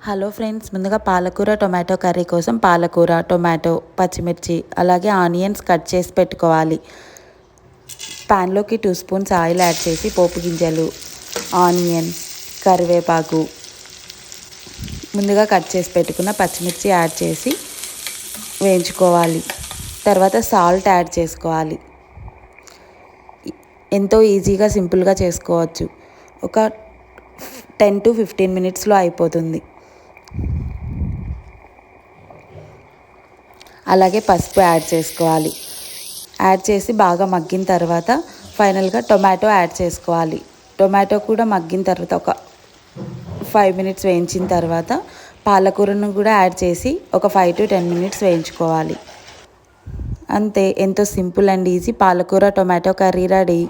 Hello friends, ముందుగా పాలకూర tomato curry కోసం పాలకూర, టొమాటో, పచ్చిమిర్చి అలాగే ఆనియన్స్ కట్ చేసి పెట్టుకోవాలి. ప్యాన్లోకి 2 స్పూన్స్ ఆయిల్ యాడ్ చేసి పోపు గింజలు, ఆనియన్స్, కరివేపాకు, ముందుగా కట్ చేసి పెట్టుకున్న పచ్చిమిర్చి యాడ్ చేసి వేయించుకోవాలి. తర్వాత సాల్ట్ యాడ్ చేసుకోవాలి. ఎంతో ఈజీగా సింపుల్గా చేసుకోవచ్చు. ఒక 10 to 15 మినిట్స్లో అయిపోతుంది. అలాగే పసుపు యాడ్ చేసుకోవాలి. యాడ్ చేసి బాగా మగ్గిన తర్వాత ఫైనల్గా టొమాటో యాడ్ చేసుకోవాలి. టొమాటో కూడా మగ్గిన తర్వాత ఒక 5 మినిట్స్ వేయించిన తర్వాత పాలకూరను కూడా యాడ్ చేసి ఒక 5 to 10 మినిట్స్ వేయించుకోవాలి. అంతే, ఎంతో సింపుల్ అండ్ ఈజీ పాలకూర టొమాటో కర్రీ రెడీ.